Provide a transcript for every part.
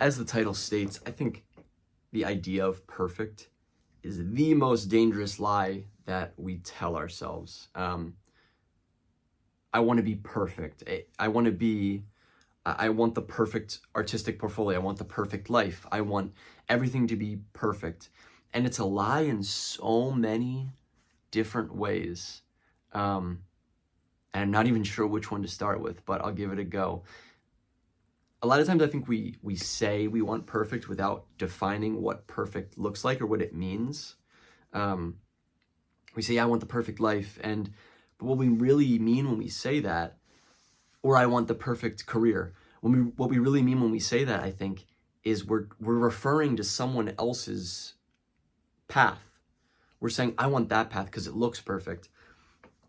as the title states, I think the idea of perfect is the most dangerous lie that we tell ourselves. I want to be perfect. I want the perfect artistic portfolio. I want the perfect life. I want everything to be perfect. And it's a lie in so many different ways. And I'm not even sure which one to start with, but I'll give it a go. A lot of times I think we say we want perfect without defining what perfect looks like or what it means. We say, I want the perfect life. But what we really mean when we say that, or I want the perfect career, what we really mean when we say that, I think, is we're referring to someone else's path. We're saying, I want that path because it looks perfect.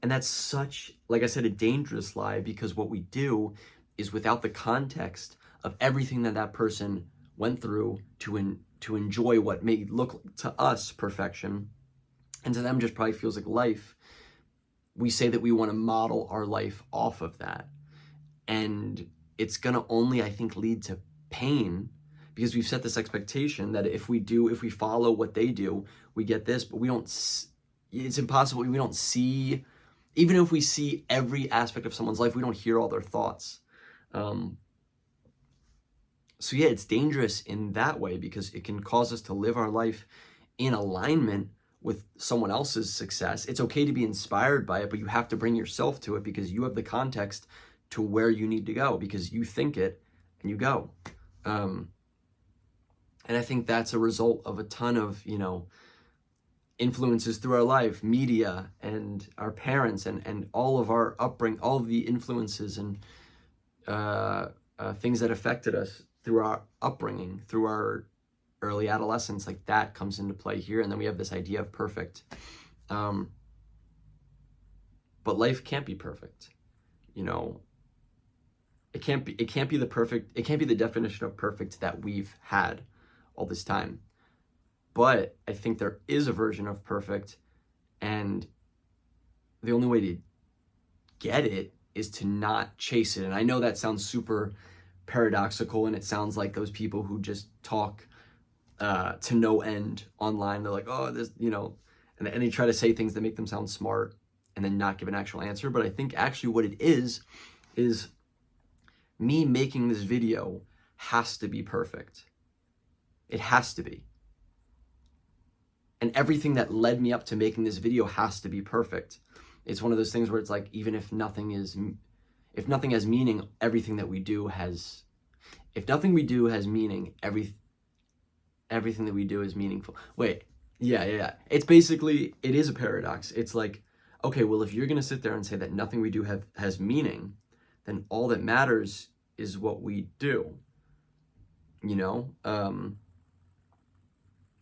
And that's such, like I said, a dangerous lie, because what we do is, without the context of everything that person went through to enjoy what may look to us perfection, and to them just probably feels like life, we say that we want to model our life off of that. And it's going to only, I think, lead to pain, because we've set this expectation that if we follow what they do, we get this, but it's impossible. We don't see, even if we see every aspect of someone's life, we don't hear all their thoughts. So yeah, it's dangerous in that way, because it can cause us to live our life in alignment with someone else's success. It's okay to be inspired by it, but you have to bring yourself to it, because you have the context to where you need to go, because you think it and you go. And I think that's a result of a ton of, influences through our life, media and our parents and all of our upbringing, all of the influences and things that affected us through our upbringing, through our early adolescence, like that comes into play here. And then we have this idea of perfect. But life can't be perfect. It can't be the definition of perfect that we've had all this time. But I think there is a version of perfect, and the only way to get it is to not chase it. And I know that sounds super paradoxical, and it sounds like those people who just talk to no end online. They're like, oh, this, and they try to say things that make them sound smart and then not give an actual answer. But I think actually what it is me making this video has to be perfect. It has to be. And everything that led me up to making this video has to be perfect. It's one of those things where it's like, even if nothing has meaning, everything that we do has, if nothing we do has meaning, everything that we do is meaningful. Wait, yeah. It's basically, it is a paradox. It's like, okay, well, if you're going to sit there and say that nothing we do has meaning, then all that matters is what we do.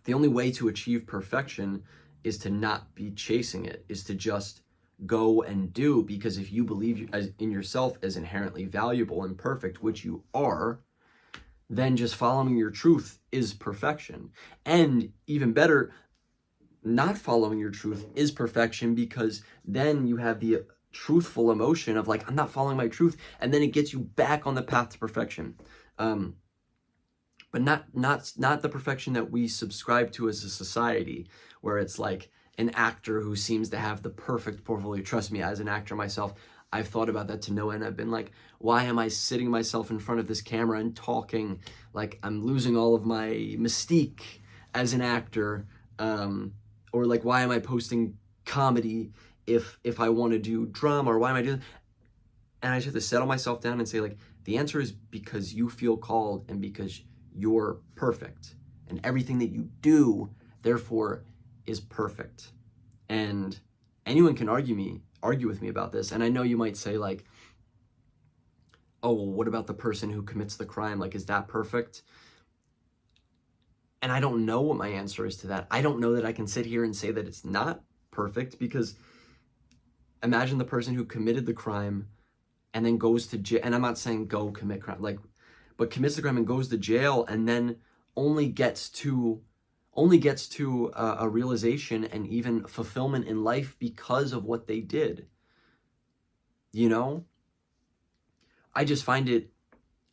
The only way to achieve perfection is to not be chasing it, is to just go and do, because if you believe in yourself as inherently valuable and perfect, which you are, then just following your truth is perfection. And even better, not following your truth is perfection, because then you have the truthful emotion of like, I'm not following my truth, and then it gets you back on the path to perfection. But not the perfection that we subscribe to as a society, where it's like an actor who seems to have the perfect portfolio. Trust me, as an actor myself, I've thought about that to no end. I've been like, why am I sitting myself in front of this camera and talking? Like, I'm losing all of my mystique as an actor. Or like, why am I posting comedy if I want to do drama? Or why am I doing? And I just have to settle myself down and say, like, the answer is because you feel called and because you're perfect. And everything that you do, therefore, is perfect. And anyone can argue with me about this. And I know you might say, like, oh, well, what about the person who commits the crime? Like, is that perfect? And I don't know what my answer is to that. I don't know that I can sit here and say that it's not perfect, because imagine the person who committed the crime and then goes to jail. And I'm not saying go commit crime, like, but commits the crime and goes to jail, and then only gets to a realization and even fulfillment in life because of what they did. I just find it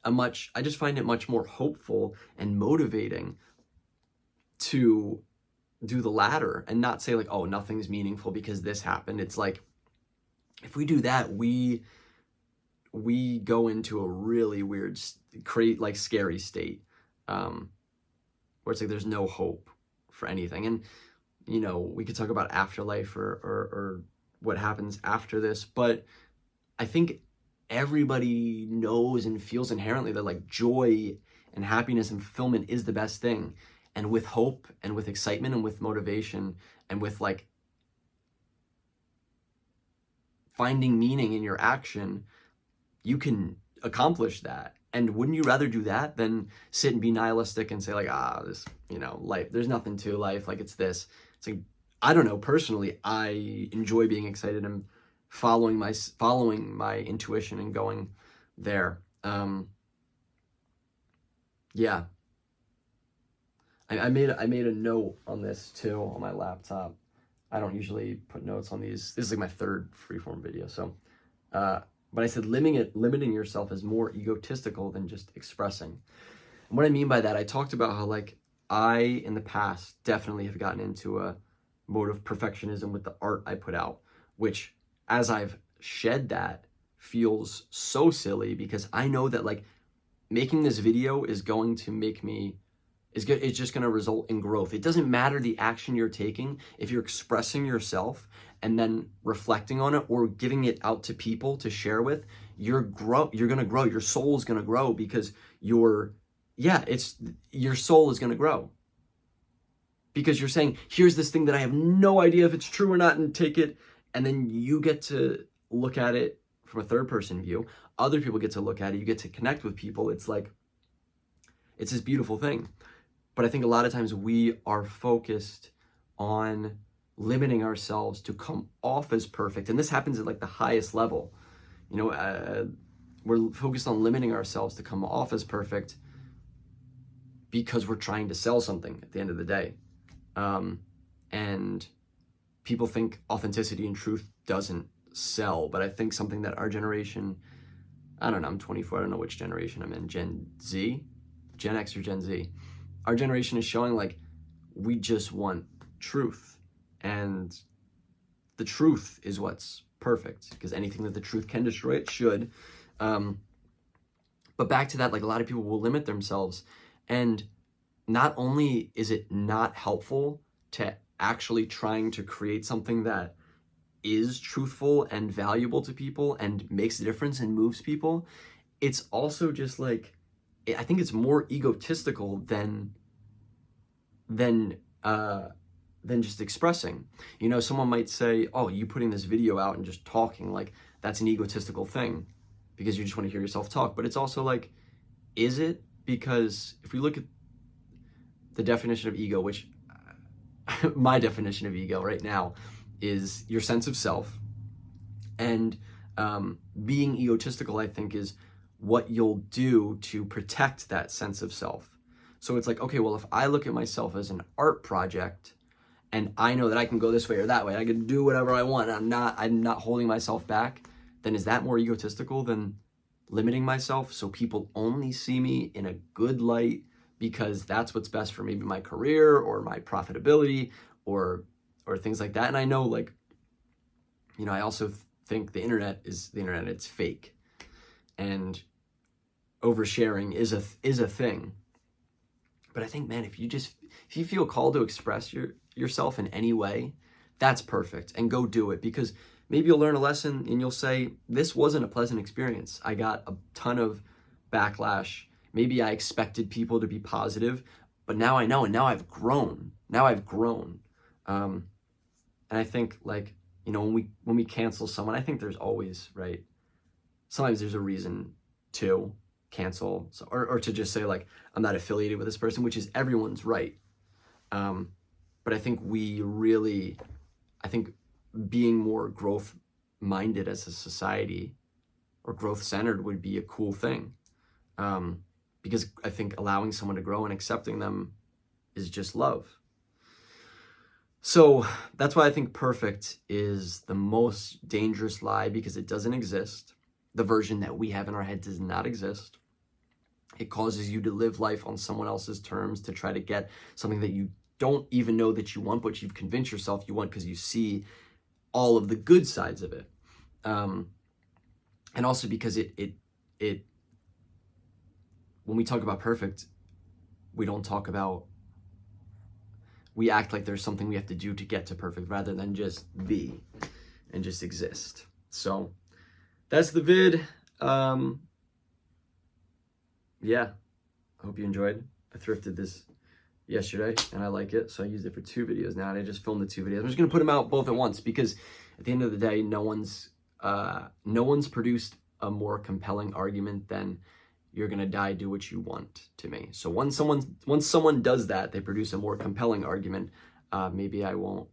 I just find it much more hopeful and motivating to do the latter and not say like, oh, nothing's meaningful because this happened. It's like, if we do that, we go into a really weird, like scary state, where it's like there's no hope for anything. And, you know, we could talk about afterlife or what happens after this, but I think everybody knows and feels inherently that like joy and happiness and fulfillment is the best thing. And with hope and with excitement and with motivation and with like finding meaning in your action, you can accomplish that. And wouldn't you rather do that than sit and be nihilistic and say like, this, you know, life, there's nothing to life, like it's this. It's like, I don't know, personally, I enjoy being excited and following my intuition and going there. Yeah. I made a note on this too on my laptop. I don't usually put notes on these. This is like my third freeform video. So, but I said limiting yourself is more egotistical than just expressing. And what I mean by that, I talked about how like I in the past definitely have gotten into a mode of perfectionism with the art I put out, which as I've shed that feels so silly because I know that like making this video is going to make me it's just going to result in growth. It doesn't matter the action you're taking if you're expressing yourself and then reflecting on it or giving it out to people to share with. You're going to grow. Your soul is going to grow because your soul is going to grow because you're saying, here's this thing that I have no idea if it's true or not, and take it, and then you get to look at it from a third person view. Other people get to look at it. You get to connect with people. It's like, it's this beautiful thing. But I think a lot of times we are focused on limiting ourselves to come off as perfect. And this happens at like the highest level. You know, we're focused on limiting ourselves to come off as perfect because we're trying to sell something at the end of the day. And people think authenticity and truth doesn't sell. But I think something that our generation, I don't know, I'm 24, I don't know which generation I'm in, Gen Z, Gen X or Gen Z. Our generation is showing like we just want truth, and the truth is what's perfect because anything that the truth can destroy, it should. But back to that, like a lot of people will limit themselves, and not only is it not helpful to actually trying to create something that is truthful and valuable to people and makes a difference and moves people, it's also just like, I think it's more egotistical than just expressing. You know, someone might say, oh, you putting this video out and just talking, like that's an egotistical thing because you just want to hear yourself talk. But it's also like, is it? Because if we look at the definition of ego, which my definition of ego right now is your sense of self, and being egotistical, I think, is what you'll do to protect that sense of self. So it's like, okay, well, if I look at myself as an art project and I know that I can go this way or that way, I can do whatever I want, and I'm not holding myself back, then is that more egotistical than limiting myself so people only see me in a good light because that's what's best for maybe my career or my profitability or things like that? And I know, like, you know, I also think the internet, it's fake. And oversharing is a thing. But I think, man, if you feel called to express yourself in any way, that's perfect, and go do it, because maybe you'll learn a lesson and you'll say, this wasn't a pleasant experience. I got a ton of backlash. Maybe I expected people to be positive, but now I know, and now I've grown. And I think, like, you know, when we cancel someone, I think there's always, right, sometimes there's a reason to cancel, or to just say, like, I'm not affiliated with this person, which is everyone's right. But I think being more growth minded as a society, or growth centered, would be a cool thing. Because I think allowing someone to grow and accepting them is just love. So that's why I think perfect is the most dangerous lie, because it doesn't exist. The version that we have in our head does not exist. It causes you to live life on someone else's terms, to try to get something that you don't even know that you want, but you've convinced yourself you want because you see all of the good sides of it. And also because it when we talk about perfect, we act like there's something we have to do to get to perfect rather than just be and just exist. So that's the vid. Yeah, I hope you enjoyed. I thrifted this yesterday and I like it, so I used it for 2 videos now, and I just filmed the 2 videos. I'm just gonna put them out both at once because at the end of the day, no one's produced a more compelling argument than "you're gonna die, do what you want" to me. So once someone does that, they produce a more compelling argument. Maybe I won't.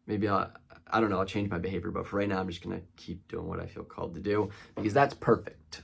Maybe I don't know. I'll change my behavior, but for right now, I'm just gonna keep doing what I feel called to do because that's perfect.